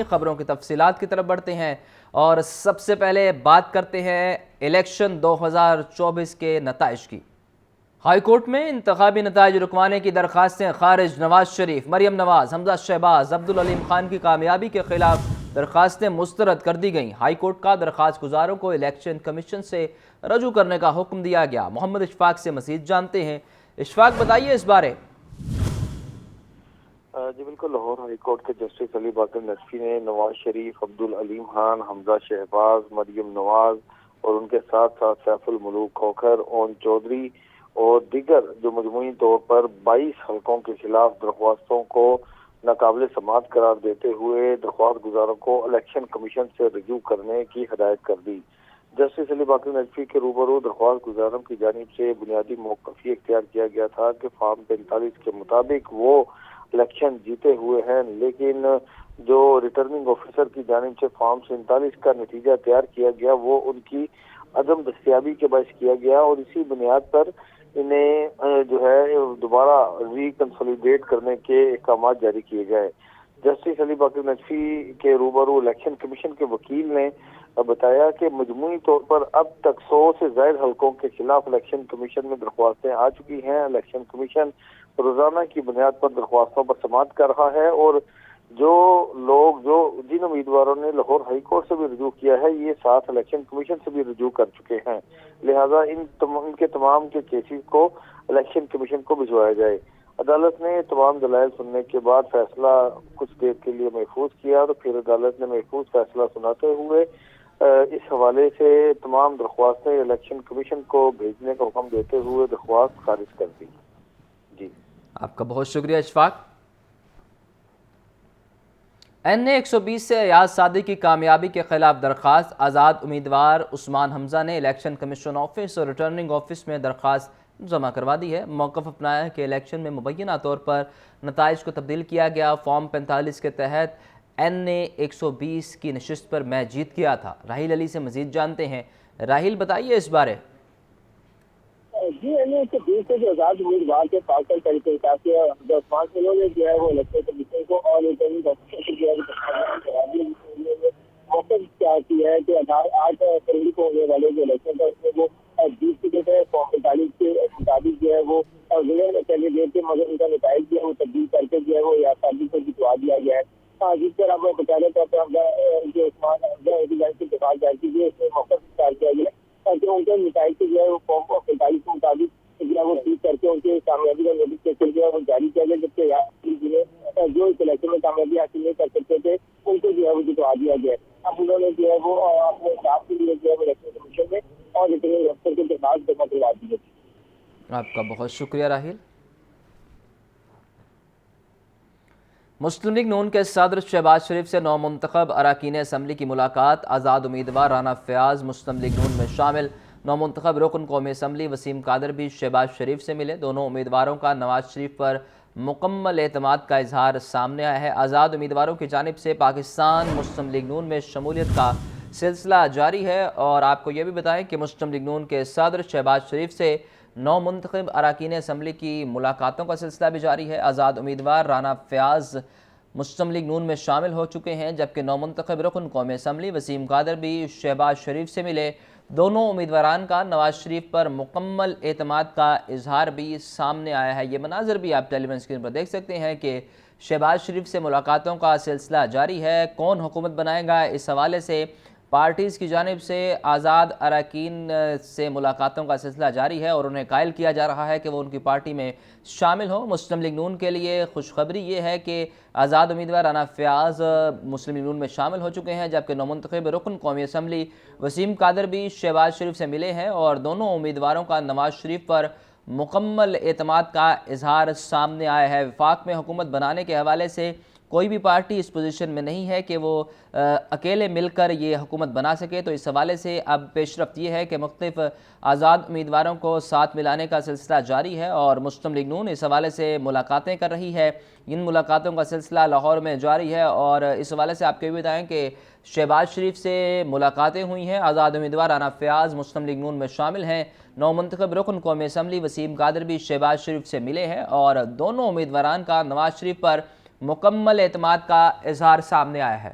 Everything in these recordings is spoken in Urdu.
خبروں کی تفصیلات کی طرف بڑھتے ہیں اور سب سے پہلے بات کرتے ہیں الیکشن 2024 کے نتائج کی۔ ہائی کورٹ میں انتخابی نتائج رکوانے کی درخواستیں خارج۔ نواز شریف، مریم نواز، حمزہ شہباز، عبدالعلیم خان کی کامیابی کے خلاف درخواستیں مسترد کر دی گئیں۔ ہائی کورٹ کا درخواست گزاروں کو الیکشن کمیشن سے رجوع کرنے کا حکم دیا گیا۔ محمد اشفاق سے مزید جانتے ہیں۔ اشفاق، بتائیے اس بارے۔ جی بالکل، لاہور ہائی کورٹ کے جسٹس علی باقر نصفی نے نواز شریف، عبدالعلیم خان، حمزہ شہباز، مریم نواز اور ان کے ساتھ ساتھ سیف الملوک کھوکھر، اون چودھری اور دیگر جو مجموعی طور پر 22 حلقوں کے خلاف درخواستوں کو ناقابل سماعت قرار دیتے ہوئے درخواست گزاروں کو الیکشن کمیشن سے رجوع کرنے کی ہدایت کر دی۔ جسٹس علی باقر نصفی کے روبرو درخواست گزاروں کی جانب سے بنیادی موقف یہ اختیار کیا گیا تھا کہ فارم 45 کے مطابق وہ الیکشن جیتے ہوئے ہیں، لیکن جو ریٹرننگ آفیسر کی جانب سے فارم 47 کا نتیجہ تیار کیا گیا وہ ان کی عدم دستیابی کے باعث کیا گیا اور اسی بنیاد پر انہیں جو ہے دوبارہ ریکنسولیڈیٹ کرنے کے احکامات جاری کیے گئے۔ جسٹس علی باقر نصفی کے روبرو الیکشن کمیشن کے وکیل نے بتایا کہ مجموعی طور پر اب تک 100 سے زائد حلقوں کے خلاف الیکشن کمیشن میں درخواستیں آ چکی ہیں۔ الیکشن کمیشن روزانہ کی بنیاد پر درخواستوں پر سماعت کر رہا ہے اور جن امیدواروں نے لاہور ہائی کورٹ سے بھی رجوع کیا ہے یہ ساتھ الیکشن کمیشن سے بھی رجوع کر چکے ہیں، لہذا ان کے تمام کے کیسز کو الیکشن کمیشن کو بھجوایا جائے۔ عدالت نے تمام دلائل سننے کے بعد فیصلہ کچھ دیر کے لیے محفوظ کیا اور پھر عدالت نے محفوظ فیصلہ سناتے ہوئے اس حوالے سے تمام درخواستیں الیکشن کمیشن کو بھیجنے کا حکم دیتے ہوئے درخواست خارج کر دی۔ جی، آپ کا بہت شکریہ اشفاق۔ NA 120 سے ایاز سعدی کی کامیابی کے خلاف درخواست۔ آزاد امیدوار عثمان حمزہ نے الیکشن کمیشن آفس اور ریٹرننگ آفس میں درخواست جمع کروا دی ہے۔ موقف اپنایا ہے کہ الیکشن میں مبینہ طور پر نتائج کو تبدیل کیا گیا۔ فارم 45 کے تحت NA 120 کی نشست پر میں جیت گیا تھا۔ راحیل علی سے مزید جانتے ہیں۔ راحیل، بتائیے اس بارے۔ جی، NA 120 سے جو آزاد امیدوار کے فاصل طریقے حساب سے عثمان سے انہوں نے جو ہے وہ الیکشن کمیشن کو اور ریٹرننگ آفیسر سے جو ہے موقف اختیار کیا ہے کہ 8 فروری کو ہونے والے جو الیکشن تھا اس میں وہ جیت چکے تھے۔ فارم 45 کے مطابق جو ہے وہ ونر کینڈیڈیٹ کے مگر ان کا نتائج جو ہے وہ تبدیل کر کے جو ہے وہ ایاز سعدی کو جتوا دیا گیا ہے، جس پر اب بچانے طور پر جو عثمان حمزہ کی درخواست جاری کی گئی اس میں موقف اختیار کیا گیا تاکہ ان کے نتائج سے جو ہے وہ فارم 45 کے مطابق جو ہے وہ ٹھیک کر کے ان کی کامیابی کا نوٹس جو ہے وہ جاری کیا گیا، جبکہ جنہیں جو اس الیکشن میں کامیابی حاصل نہیں کر سکتے تھے ان کو جو ہے وہ جتوا دیا گیا۔ اب انہوں نے جو ہے وہ اپنے حساب کے لیے جو ہے وہ الیکشن کمیشن میں اور ریٹرننگ آفیسر کے درخواست جمع کروا دی ہے۔ آپ کا بہت شکریہ راحیل۔ مسلم لیگ نون کے صدر شہباز شریف سے نومنتخب اراکین اسمبلی کی ملاقات۔ آزاد امیدوار رانا فیاض مسلم لیگ نون میں شامل۔ نومنتخب رکن قومی اسمبلی وسیم قادر بھی شہباز شریف سے ملے۔ دونوں امیدواروں کا نواز شریف پر مکمل اعتماد کا اظہار سامنے آیا ہے۔ آزاد امیدواروں کی جانب سے پاکستان مسلم لیگ نون میں شمولیت کا سلسلہ جاری ہے اور آپ کو یہ بھی بتائیں کہ مسلم لیگ نون کے صدر شہباز شریف سے نومنتخب اراکین اسمبلی کی ملاقاتوں کا سلسلہ بھی جاری ہے۔ آزاد امیدوار رانا فیاض مسلم لیگ نون میں شامل ہو چکے ہیں، جبکہ نومنتخب رکن قومی اسمبلی وسیم قادر بھی شہباز شریف سے ملے۔ دونوں امیدواران کا نواز شریف پر مکمل اعتماد کا اظہار بھی سامنے آیا ہے۔ یہ مناظر بھی آپ ٹیلی ویژن اسکرین پر دیکھ سکتے ہیں کہ شہباز شریف سے ملاقاتوں کا سلسلہ جاری ہے۔ کون حکومت بنائے گا، اس حوالے سے پارٹیز کی جانب سے آزاد اراکین سے ملاقاتوں کا سلسلہ جاری ہے اور انہیں قائل کیا جا رہا ہے کہ وہ ان کی پارٹی میں شامل ہوں۔ مسلم لیگ نون کے لیے خوشخبری یہ ہے کہ آزاد امیدوار رانا فیاض مسلم لیگ نون میں شامل ہو چکے ہیں، جبکہ نومنتخب رکن قومی اسمبلی وسیم قادر بھی شہباز شریف سے ملے ہیں اور دونوں امیدواروں کا نواز شریف پر مکمل اعتماد کا اظہار سامنے آیا ہے۔ وفاق میں حکومت بنانے کے حوالے سے کوئی بھی پارٹی اس پوزیشن میں نہیں ہے کہ وہ اکیلے مل کر یہ حکومت بنا سکے، تو اس حوالے سے اب پیش رفت یہ ہے کہ مختلف آزاد امیدواروں کو ساتھ ملانے کا سلسلہ جاری ہے اور مسلم لیگ نون اس حوالے سے ملاقاتیں کر رہی ہے۔ ان ملاقاتوں کا سلسلہ لاہور میں جاری ہے اور اس حوالے سے آپ کو یہ بھی بتائیں کہ شہباز شریف سے ملاقاتیں ہوئی ہیں۔ آزاد امیدوار رانا فیاض مسلم لیگ نون میں شامل ہیں۔ نومنتخب رکن قومی اسمبلی وسیم قادر بھی شہباز شریف سے ملے ہیں اور دونوں امیدواران کا نواز شریف پر مکمل اعتماد کا اظہار سامنے آیا ہے۔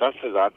10,000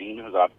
3,000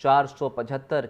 475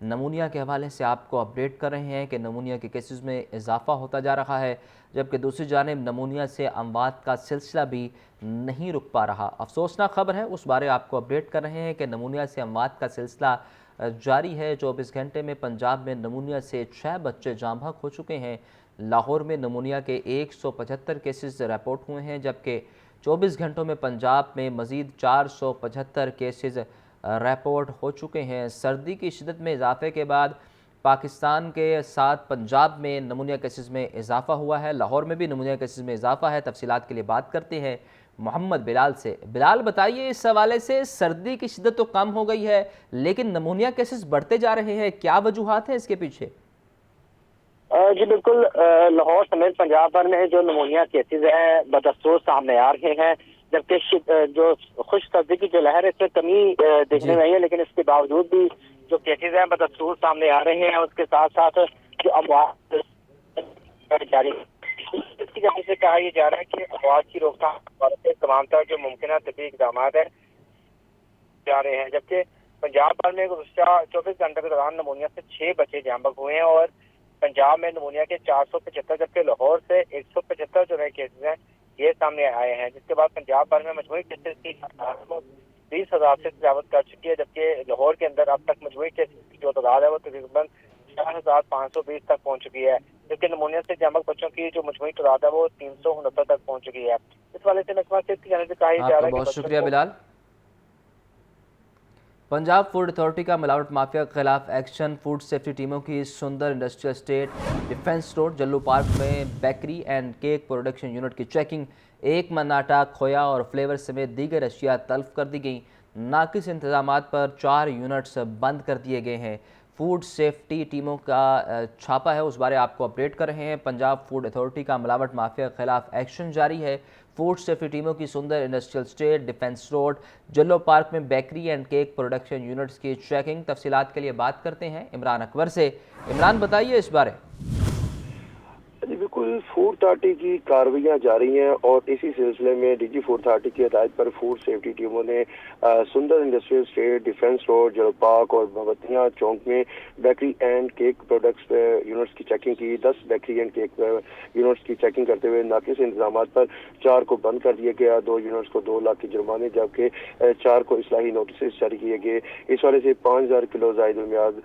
نمونیا کے حوالے سے آپ کو اپڈیٹ کر رہے ہیں کہ نمونیا کے کیسز میں اضافہ ہوتا جا رہا ہے، جبکہ دوسری جانب نمونیا سے اموات کا سلسلہ بھی نہیں رک پا رہا۔ افسوسناک خبر ہے، اس بارے آپ کو اپڈیٹ کر رہے ہیں کہ نمونیا سے اموات کا سلسلہ جاری ہے۔ 24 گھنٹے میں پنجاب میں نمونیا سے 6 بچے جاں بحق ہو چکے ہیں۔ لاہور میں نمونیا کے 175 کیسز رپورٹ ہوئے ہیں، جبکہ 24 گھنٹوں میں پنجاب میں مزید 475 کیسز رپورٹ ہو چکے ہیں۔ سردی کی شدت میں اضافے کے بعد پاکستان کے ساتھ پنجاب میں نمونیا کیسز میں اضافہ ہوا ہے۔ لاہور میں بھی نمونیا کیسز میں اضافہ ہے۔ تفصیلات کے لیے بات کرتے ہیں محمد بلال سے۔ بلال بتائیے، اس حوالے سے سردی کی شدت تو کم ہو گئی ہے لیکن نمونیا کیسز بڑھتے جا رہے ہیں، کیا وجوہات ہیں اس کے پیچھے؟ جی بالکل، لاہور سمیت پنجاب بھر میں جو نمونیا کیسز ہیں بدستور سامنے آ رہے ہیں، جبکہ جو خشک سردی کی جو لہر ہے اس میں کمی دیکھنے میں آئی ہے، لیکن اس کے باوجود بھی جو کیسز ہیں بدستور سامنے آ رہے ہیں۔ اس کے ساتھ ساتھ جو اموات جاری اس کی وجہ سے کہا یہ جا رہا ہے کہ اموات کی روک تھام سے تمام تر جو ممکنہ طبی اقدامات ہیں جا رہے ہیں، جبکہ پنجاب بھر میں گزشتہ 24 گھنٹے کے دوران نمونیا سے 6 بچے جاں بحق ہوئے ہیں اور پنجاب میں نمونیا کے 475 جبکہ لاہور سے 175 جو نئے کیسز ہیں یہ سامنے آئے ہیں، جس کے بعد پنجاب بھر میں مجموعی کیسز کی 20,000 سے تجاوز کر چکی ہے، جبکہ لاہور کے اندر اب تک مجموعی کیسز کی جو تعداد ہے وہ تقریباً 4,520 تک پہنچ چکی ہے، جبکہ نمونیا سے جاں بحق بچوں کی جو مجموعی تعداد ہے وہ 369 تک پہنچ چکی ہے۔ اس والے سے محکمہ صحت کی جانب سے کہا جا رہا ہے کہ بہت شکریہ بلال۔ پنجاب فوڈ اتھارٹی کا ملاوٹ مافیا کے خلاف ایکشن۔ فوڈ سیفٹی ٹیموں کی سندر انڈسٹریل اسٹیٹ ڈیفنس روڈ جلو پارک میں bakery and cake production unit کی چیکنگ، 1 من آٹا، کھویا اور فلیور سمیت دیگر اشیاء تلف کر دی گئیں۔ ناقص انتظامات پر 4 یونٹس بند کر دیے گئے ہیں۔ فوڈ سیفٹی ٹیموں کا چھاپہ ہے، اس بارے آپ کو اپڈیٹ کر رہے ہیں۔ پنجاب فوڈ اتھارٹی کا ملاوٹ مافیا کے خلاف ایکشن جاری ہے۔ فوڈ سیفٹی ٹیموں کی سندر انڈسٹریل اسٹیٹ ڈیفنس روڈ جلو پارک میں bakery and cake production units کی چیکنگ۔ تفصیلات کے لیے بات کرتے ہیں عمران اکبر سے۔ عمران بتائیے اس بارے۔ جی بالکل، فوڈ اتھارٹی کی کارروائیاں جاری ہیں اور اسی سلسلے میں ڈی جی فوڈ اتھارٹی کی ہدایت پر فوڈ سیفٹی ٹیموں نے سندر انڈسٹریل اسٹیٹ ڈیفنس روڈ جلو پارک اور بھوتیاں چوک میں bakery and cake products units کی چیکنگ کی۔ 10 بیکری اینڈ کیک یونٹس کی چیکنگ کرتے ہوئے ناقص انتظامات پر 4 کو بند کر دیا گیا، 2 یونٹس کو 2 لاکھ کے جرمانے جبکہ 4 کو اصلاحی نوٹسز جاری کیے گئے۔ اس والے سے 5,000 کلو زائد المیعاد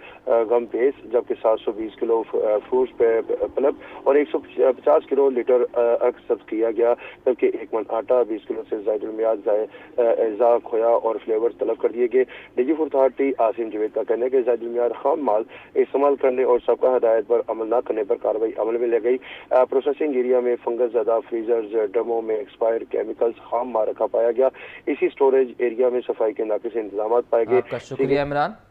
گم پیس جبکہ 720 کلو فروٹس پلپ اور 150 کلو لیٹر عرق ضبط کیا گیا، جبکہ 1 من آٹا، 20 کلو سے زائد المیعاد اجزاء کھویا اور فلیور طلب کر دیے گئے۔ D G food authority Asim Javed کا کہنا ہے کہ زائد المیعاد خام مال استعمال کرنے اور سابقہ ہدایت پر عمل نہ کرنے پر کارروائی عمل میں لے گئی۔ پروسیسنگ ایریا میں فنگس زدہ فریزرز، ڈرموں میں ایکسپائر کیمیکلز خام مال رکھا پایا گیا۔ اسی سٹوریج ایریا میں صفائی کے ناقص انتظامات پائے گئے۔ آپ کا شکریہ عمران۔